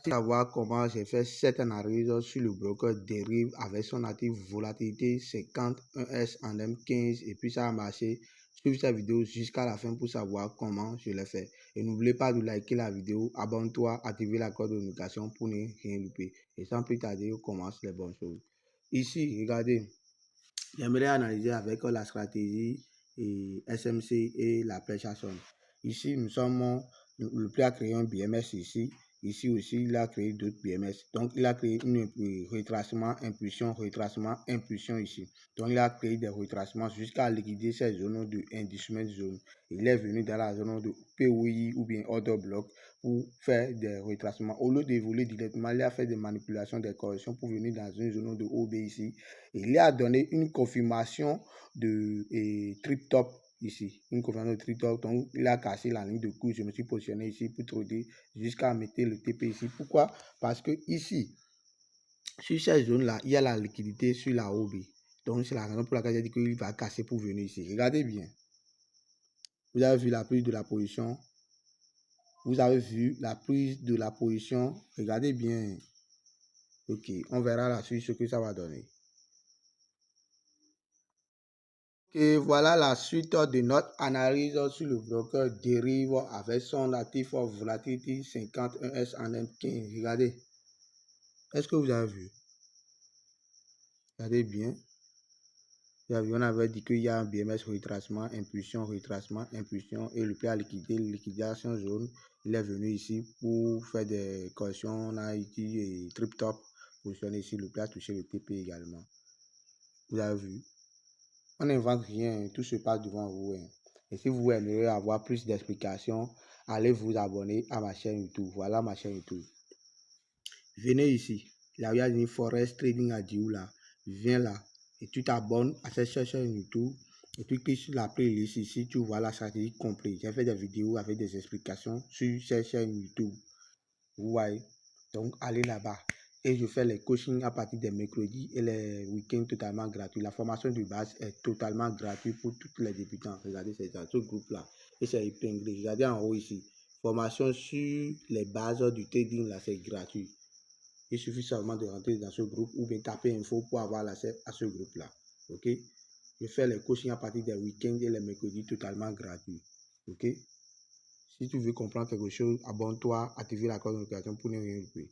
Savoir comment j'ai fait cette analyse sur le broker dérive avec son actif volatilité 51S en M15 et puis ça a marché. Suivez cette vidéo jusqu'à la fin pour savoir comment je l'ai fait. Et n'oubliez pas de liker la vidéo, abonne-toi, activez la cloche de notification pour ne rien louper. Et sans plus tarder, on commence les bonnes choses. Ici, regardez, j'aimerais analyser avec la stratégie SMC et la pressure action. Ici, le prix a créé un BMS ici. Ici aussi, il a créé d'autres BMS. Donc, il a créé un retracement, impulsion ici. Donc, il a créé des retracements jusqu'à liquider ces zones de inducement zone. Il est venu dans la zone de POI ou bien order block pour faire des retracements. Au lieu d'évoluer directement, il a fait des manipulations, des corrections pour venir dans une zone de OB ici. Et il a donné une confirmation de trip top ici, une confirmation de trip top. Donc, il a cassé la ligne de cours. Je me suis positionné ici pour trader jusqu'à mettre le TP ici. Pourquoi? Parce que ici, sur cette zone-là, il y a la liquidité sur la OB. Donc, c'est la raison pour laquelle j'ai dit qu'il va casser pour venir ici. Regardez bien. Vous avez vu la prise de la position. Vous avez vu la prise de la position. Regardez bien. Ok, on verra la suite ce que ça va donner. Et voilà la suite de notre analyse sur le broker dérive avec son actif volatility 51S en M15. Regardez. Est-ce que vous avez vu? Regardez bien. On avait dit qu'il y a un BMS retracement, impulsion, et le prix a liquidé, liquidation zone. Il est venu ici pour faire des corrections. On a utilisé trip top, positionné ici. Le prix a touché le TP également. Vous avez vu? On n'invente rien, tout se passe devant vous. Et si vous aimeriez avoir plus d'explications, allez vous abonner à ma chaîne YouTube. Voilà ma chaîne YouTube. Venez ici. Là, il y a une Forex Trading à Dioula. Viens là et tu t'abonnes à cette chaîne YouTube. Et tu cliques sur la playlist ici, tu vois la stratégie complète. J'ai fait des vidéos avec des explications sur cette chaîne YouTube. Vous voyez? Donc, allez là-bas. Et je fais les coachings à partir des mercredis et les week-ends totalement gratuits. La formation de base est totalement gratuite pour tous les débutants. Regardez, c'est dans ce groupe-là. Et c'est épinglé. Regardez en haut ici. Formation sur les bases du trading, là, c'est gratuit. Il suffit seulement de rentrer dans ce groupe ou bien taper info pour avoir l'accès à ce groupe-là. Ok? Je fais les coachings à partir des week-ends et les mercredis totalement gratuits. Ok? Si tu veux comprendre quelque chose, abonne-toi, active la cloche de notification pour ne rien louper.